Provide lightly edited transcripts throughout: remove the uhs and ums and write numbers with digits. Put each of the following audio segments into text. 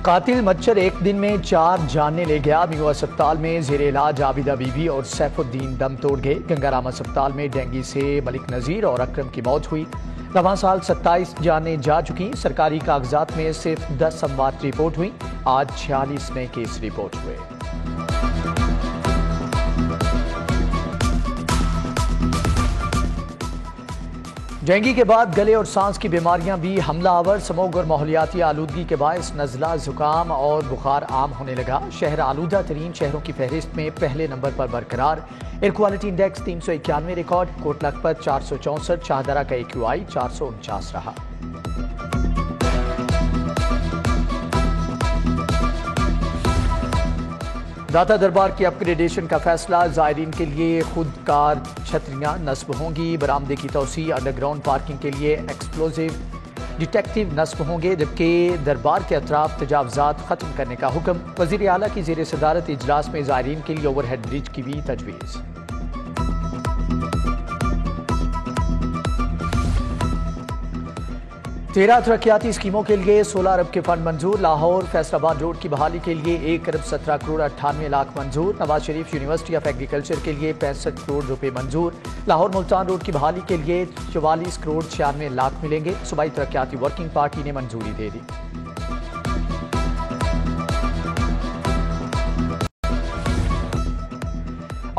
कातिल मच्छर एक दिन में 4 जानें ले गया। म्यू अस्पताल में जेरे इलाज आबिदा बीबी और सैफुद्दीन दम तोड़ गए। गंगाराम अस्पताल में डेंगू से मलिक नजीर और अकरम की मौत हुई। रवां साल 27 जानें जा चुकी। सरकारी कागजात में सिर्फ 10 अमवात रिपोर्ट हुई। आज 46 नए केस रिपोर्ट हुए। डेंगू के बाद गले और सांस की बीमारियां भी हमलावर। स्मोग और माहौलियाती आलूदगी के बायस नज़ला, जुकाम और बुखार आम होने लगा। शहर आलूदा तरीन शहरों की फहरिस्त में पहले नंबर पर बरकरार। Air quality index 391 record. Kot Lakhpat 464, Shahdara का AQI 449 रहा। दाता दरबार की अपग्रेडेशन का फैसला। ज़ायरीन के लिए खुदकार छतरियां नस्ब होंगी। बरामदे की तोसी। अंडरग्राउंड पार्किंग के लिए एक्सप्लोजिव डिटेक्टिव नस्ब होंगे। जबकि दरबार के अतराफ तजावजात खत्म करने का हुक्म। वज़ीर आला की ज़ेर सदारत इजलास में ज़ायरीन के लिए ओवरहेड ब्रिज की भी तजवीज़। 13 तरक्याती स्कीमों के लिए 16 अरब के फंड मंजूर। लाहौर फैसलाबाद रोड की बहाली के लिए 1 अरब 17 करोड़ 98 लाख मंजूर। Nawaz Sharif university of agriculture के लिए 65 करोड़ रुपए मंजूर। लाहौर मुल्तान रोड की बहाली के लिए 44 करोड़ 96 लाख मिलेंगे। सूबाई तरक्याती वर्किंग पार्टी ने मंजूरी दे दी।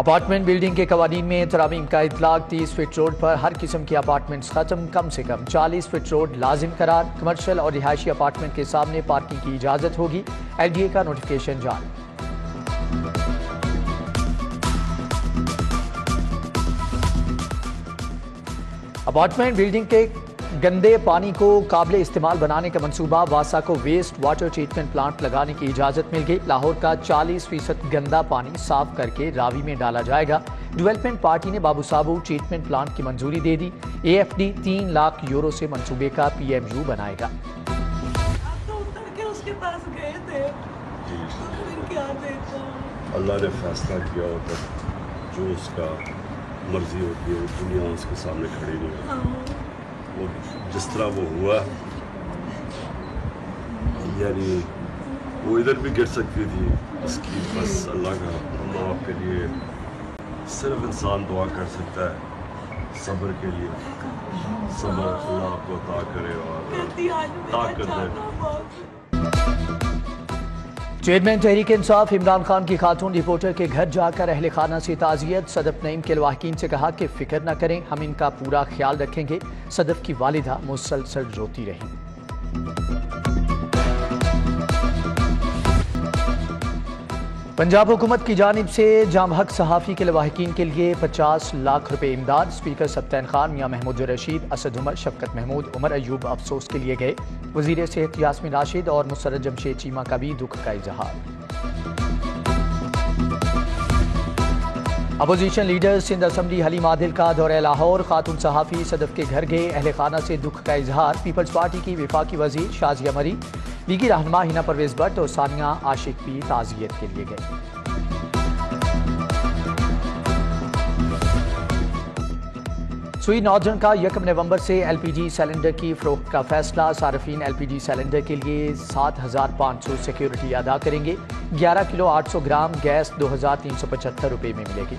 अपार्टमेंट बिल्डिंग के कवानीन में तरामीम का इतलाक। 30 फीट रोड पर हर किस्म के अपार्टमेंट्स खत्म। कम से कम 40 फीट रोड लाजिम करार। कमर्शियल और रिहायशी अपार्टमेंट के सामने पार्किंग की इजाजत होगी। LDA का नोटिफिकेशन जारी। अपार्टमेंट बिल्डिंग के गंदे पानी को काबिल इस्तेमाल बनाने का मंसूबा। वासा को वेस्ट वाटर ट्रीटमेंट प्लांट लगाने की इजाजत मिल गई। लाहौर का 40% गंदा पानी साफ करके रावी में डाला जाएगा। डेवलपमेंट पार्टी ने बाबू साबू ट्रीटमेंट प्लांट की मंजूरी दे दी। AFD 3 लाख यूरो से मंसूबे का PMU बनाएगा। अल्लाह ने फैसला किया होता, जो उसका मर्जी होती है दुनिया उसके सामने खड़ी नहीं होती। वो जिस तरह वो हुआ, यानी वो इधर भी गिर सकती थी। उसकी बस अल्लाह का अल्लाह के लिए सिर्फ इंसान दुआ कर सकता है सब्र के लिए। सब्र अल्लाह को अता करे और ताकत दे। चेयरमैन तहरीक इंसाफ इमरान खान की खातून रिपोर्टर के घर जाकर अहले खाना से ताज़ियत। सदफ नईम के लवाहकीन से कहा कि फिक्र न करें, हम इनका पूरा ख्याल रखेंगे। सदफ की वालिदा मुसलसल रोती रही। पंजाब हुकूमत की जानिब से जाम हक सहाफ़ी के लवाहकीन के लिए 50 लाख रुपए इमदाद। स्पीकर सब्तैन खान, मियां महमूद रशीद, असद उमर, शफकत महमूद, उमर अयूब अफसोस के लिए गए। वज़ीर सेहत यास्मीन राशिद और मुसर्रत जमशेद चीमा का भी दुख का इजहार। Opposition leader Sindh assembly Haleem Adil का दौरा लाहौर। खातून सहाफ़ी सदफ के घर गए। अहले खाना से दुख का इजहार। पीपल्स पार्टी की विफाकी वजीर शाजिया मरी, लीगी रहनुमा हिना परवेज भट्ट और सानिया आशिक भी ताज़ियत के लिए गए। सुई नॉर्दर्न का 1 नवंबर से LPG सिलेंडर की फरोख्त का फैसला। सार्फिन LPG सिलेंडर के लिए 7,500 सिक्योरिटी अदा करेंगे। 11 किलो 800 ग्राम गैस 2,375 रुपये में मिलेगी।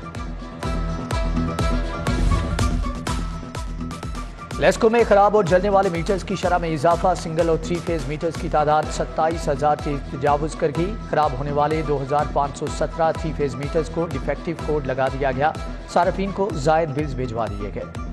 लेस्को में खराब और जलने वाले मीटर्स की शरह में इजाफा। सिंगल और 3 फेज मीटर्स की तादाद 27,000 से तजावुज कर गई। खराब होने वाले 2,517 3 फेज मीटर्स को डिफेक्टिव कोड लगा दिया गया। सार्फिन को जायद बिल्स भिजवा दिए गए।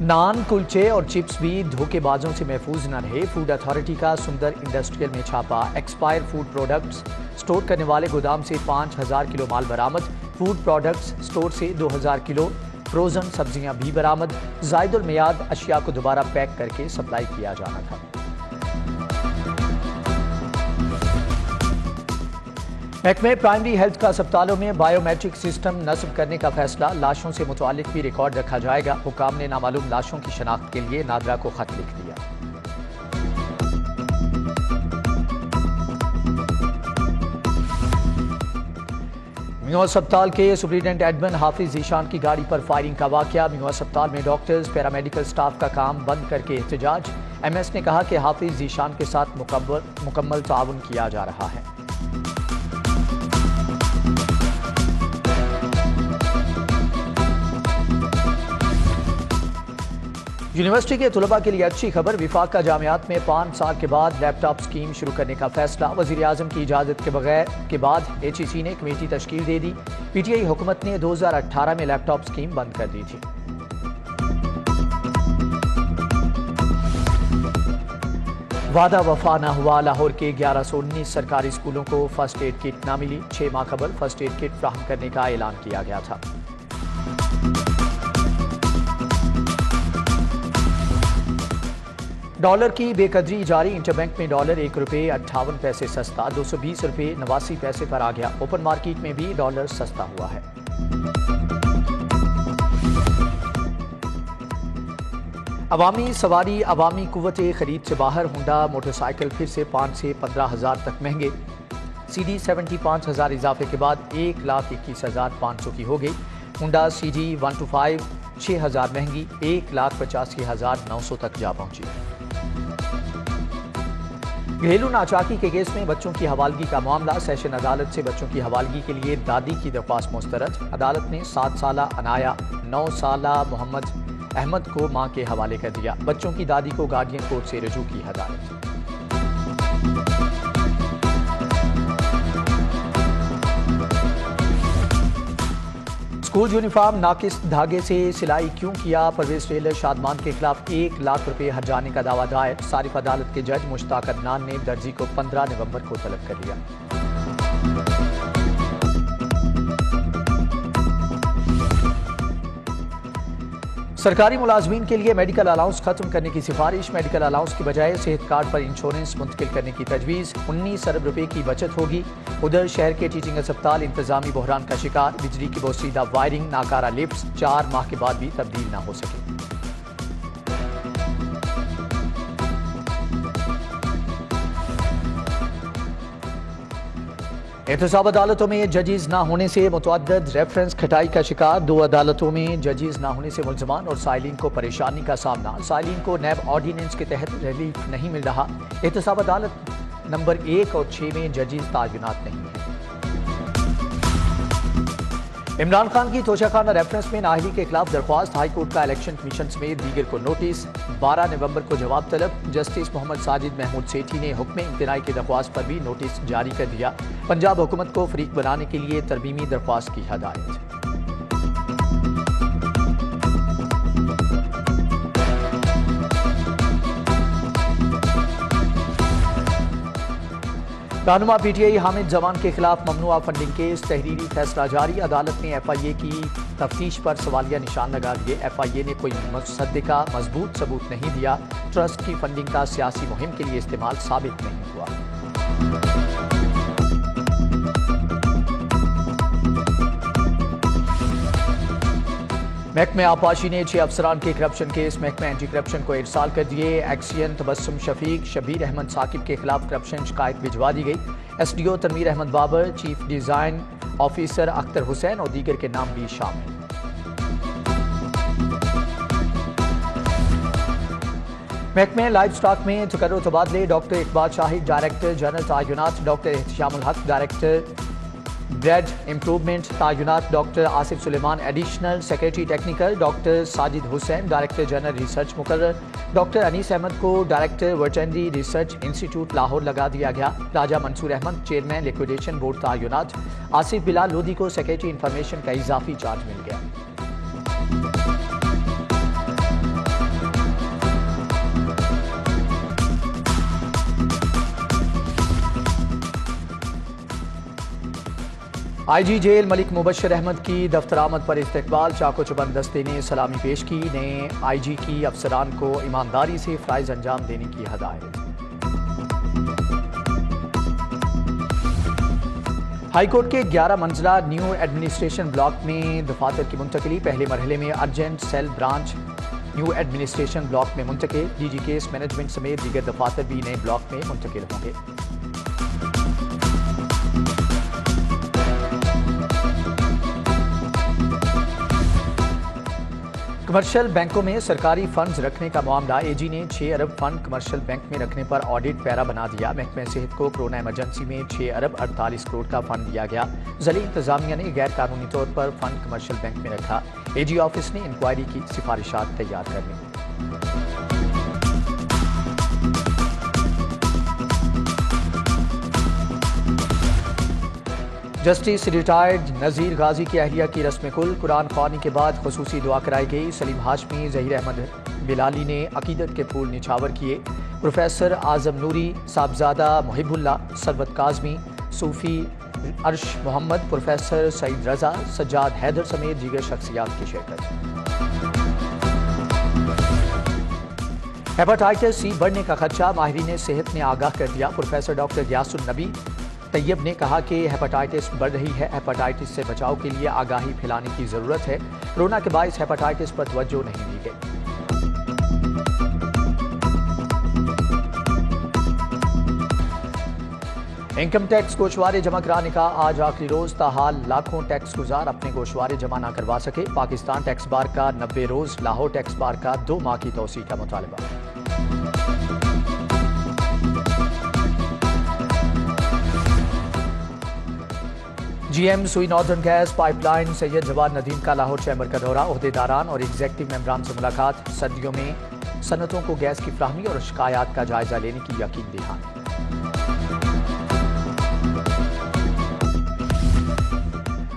नान, कुलचे और चिप्स भी धोखेबाजों से महफूज न रहे। फूड अथॉरिटी का सुंदर इंडस्ट्रियल में छापा। एक्सपायर फूड प्रोडक्ट्स स्टोर करने वाले गोदाम से 5,000 किलो माल बरामद। फूड प्रोडक्ट्स स्टोर से 2,000 किलो फ्रोजन सब्जियां भी बरामद। जायद और मियाद अशिया को दोबारा पैक करके सप्लाई किया जाना था। महकमे प्राइमरी हेल्थ का अस्पतालों में बायोमेट्रिक सिस्टम नस्ब करने का फैसला। लाशों से मुतालिक भी रिकॉर्ड रखा जाएगा। हुकाम ने नामालूम लाशों की शनाख्त के लिए नादरा को खत लिख दिया। मियां अस्पताल के सुप्रिंटेंडेंट एडमिन हाफिज जीशान की गाड़ी पर फायरिंग का वाकया। मियां अस्पताल में डॉक्टर्स पैरामेडिकल स्टाफ का काम बंद करके एहतजाज। एमएस ने कहा कि हाफिज जीशान के साथ मुकम्मल ताउन किया जा रहा है। यूनिवर्सिटी के तुलबा के लिए अच्छी खबर। विफाका जामियात में 5 साल के बाद लैपटॉप स्कीम शुरू करने का फैसला। वज़ीर आज़म की इजाज़त के बाद HEC ने कमेटी तश्कील दे दी। PTI हुकूमत ने 2018 में लैपटॉप स्कीम बंद कर दी थी। वादा वफा न हुआ। लाहौर के 1119 सरकारी स्कूलों को फर्स्ट एड किट न मिली। 6 माह कबल फर्स्ट एड किट फ्राहम करने का ऐलान किया गया था। डॉलर की बेकदरी जारी। इंटरबैंक में डॉलर ₹1.58 सस्ता, 220 रुपये 89 पैसे पर आ गया। ओपन मार्केट में भी डॉलर सस्ता हुआ है। अवामी सवारी अवामी कुव्वते खरीद से बाहर। होंडा मोटरसाइकिल फिर से 5 से 15 हज़ार तक महंगे। CD 75 हज़ार इजाफे के बाद 1,21,500 की हो गई। होंडा CD 125 6 हज़ार महंगी 1,85,900 तक जा पहुंची। घरेलू नाचाकी के केस में बच्चों की हवालगी का मामला। सेशन अदालत से बच्चों की हवालगी के लिए दादी की दरख्वास्त मुस्तरद। अदालत ने 7 साला अनाया 9 साला मोहम्मद अहमद को मां के हवाले कर दिया। बच्चों की दादी को गार्डियन कोर्ट से रजू की अदालत। स्कूल यूनिफॉर्म नाकिस धागे से सिलाई क्यों किया? परवेज टेलर शादमान के खिलाफ 1 लाख रुपए हर्जाने का दावा दायर। सारिफ अदालत के जज मुश्ताक अदनान ने दर्जी को 15 नवंबर को तलब कर लिया। सरकारी मुलाजमीन के लिए मेडिकल अलाउंस खत्म करने की सिफारिश। मेडिकल अलाउंस की बजाय सेहत कार्ड पर इंश्योरेंस मुंतकिल करने की तजवीज़। 19 अरब रुपए की बचत होगी। उधर शहर के टीचिंग अस्पताल इंतजामी बहरान का शिकार। बिजली की बोसीदा वायरिंग, नाकारा लिफ्ट्स 4 माह के बाद भी तब्दील न हो सके। एहतसाब अदालतों में जजेस ना होने से मुतअद्दिद रेफरेंस खटाई का शिकार। 2 अदालतों में जजेस ना होने से मुल्ज़मान और साइलिन को परेशानी का सामना। साइलिन को नैब ऑर्डिनेंस के तहत रिलीफ नहीं मिल रहा। एहतसाब अदालत नंबर 1 और 6 में जजेस तायुनात नहीं है। इमरान खान की तोशाखाना रेफरेंस में नाअहली के खिलाफ दरख्वास्त। हाईकोर्ट का इलेक्शन कमीशन समेत दीगर को नोटिस। 12 नवंबर को जवाब तलब। जस्टिस मोहम्मद साजिद महमूद सेठी ने हुक्म इम्तनाई की दरख्वास्त पर भी नोटिस जारी कर दिया। पंजाब हुकूमत को फरीक बनाने के लिए तरमीमी दरख्वास्त की हदायत। रहनुमा PTI हामिद जमान के खिलाफ ममनुआ फंडिंग केस। तहरीरी फैसला जारी। अदालत ने FIA की तफ्तीश पर सवालिया निशान लगा दिए। FIA ने कोई मुसद्दिका मजबूत सबूत नहीं दिया। ट्रस्ट की फंडिंग का सियासी मुहिम के लिए इस्तेमाल साबित नहीं हुआ। महकमे आपाशी ने 6 अफसरान के करप्शन केस महकमा एंटी करप्शन को इरसाल कर दिए। एक्सियन तबस्सुम शफीक, शबीर अहमद साकिब के खिलाफ करप्शन शिकायत भिजवा दी गई। SDO Tanveer Ahmed Babar, chief design officer Akhtar Hussain और दीगर के नाम भी शामिल। महकमे लाइव स्टॉक में तकर्रुर तबादले। Doctor Iqbal Shahid director general तायुनात। Doctor Ehteshamul Haq director breed improvement तायुनात। Doctor Asif Suleman additional secretary technical. Doctor Sajid Hussain director general research मुकर्रर। डॉक्टर अनीस अहमद को director veterinary research institute Lahore लगा दिया गया। Raja Mansoor Ahmed chairman liquidation board तायुनात। आसिफ बिलाल लोधी को सेक्रेटरी इंफॉर्मेशन का इजाफी चार्ज मिल गया। IG जेल मलिक मुबशर अहमद की दफ्तर आमद पर इस्तकबाल। चाको चुबंद दस्ते ने सलामी पेश की। ने IG की अफसरान को ईमानदारी से फ़राइज़ अंजाम देने की हदायत। हाईकोर्ट के 11 मंजिला न्यू एडमिनिस्ट्रेशन ब्लॉक में दफातर की मुंतकली। पहले मरहले में urgent cell branch new administration block में मुंतकिल। DG केस मैनेजमेंट समेत दीगर दफातर भी नए ब्लॉक में मुंतकिल होंगे। कमर्शियल बैंकों में सरकारी फंड्स रखने का मामला। एजी ने 6 अरब फंड कमर्शियल बैंक में रखने पर ऑडिट पैरा बना दिया। महकमे सेहत को कोरोना इमरजेंसी में 6 अरब 48 करोड़ का फंड दिया गया। ज़िली इंतजामिया ने गैर कानूनी तौर पर फंड कमर्शियल बैंक में रखा। एजी ऑफिस ने इंक्वायरी की सिफारिशात तैयार कर ली। जस्टिस रिटायर्ड नज़ीर गाजी की अहलिया की रस्म कुल। कुरान ख्वानी के बाद खुसूसी दुआ कराई गई। सलीम हाशमी, ज़हीर अहमद बिलाली ने अकीदत के फूल निछावर किए। प्रोफेसर आजम नूरी, साहबजादा मुहिबुल्ला, सरवत काजमी, सूफी अर्श मोहम्मद, प्रोफेसर सईद रजा, सज्जाद हैदर समेत दीगर शख्सियात की शिरकत। हेपेटाइटिस सी बढ़ने का खदशा, माहिरीन सेहत ने आगाह कर दिया। प्रोफेसर डॉक्टर गियासुन नबी तैयब ने कहा कि हेपेटाइटिस बढ़ रही है। हेपेटाइटिस से बचाव के लिए आगाही फैलाने की जरूरत है। कोरोना के बायस हेपेटाइटिस पर तवज्जो नहीं दी गई। इनकम टैक्स गोशवारे जमा कराने का आज आखिरी रोज। ताहाल लाखों टैक्स गुजार अपने गोशवारे जमा न करवा सके। पाकिस्तान टैक्स बार का 90 रोज, लाहौर टैक्स बार का 2 माह की तौसी का मुतालबा। GM Sui northern gas pipeline Syed Jawad Nadeem का लाहौर चैम्बर का दौरा। ओहदेदारान और एग्जेक्टिव मेंबरान से मुलाकात। सर्दियों में सनतों को गैस की फ्राहमी और शिकायत का जायजा लेने की यकीन दहानी।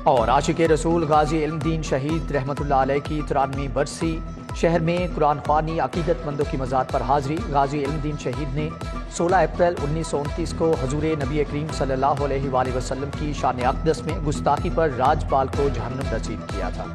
और आशिक रसूल गाजी इल्मदीन शहीद रहमतुल्लाह अलैह की 93वीं बरसी। शहर में कुरान ख्वानी अकीदतमंदों की मज़ार पर हाजिरी। गाजी इल्मदीन शहीद ने 16 अप्रैल 1929 को हजूर नबी करीम सल्लल्लाहु अलैहि वसल्लम की शान अक़दस में गुस्ताखी पर राजपाल को जहन्नुम रसीद किया था।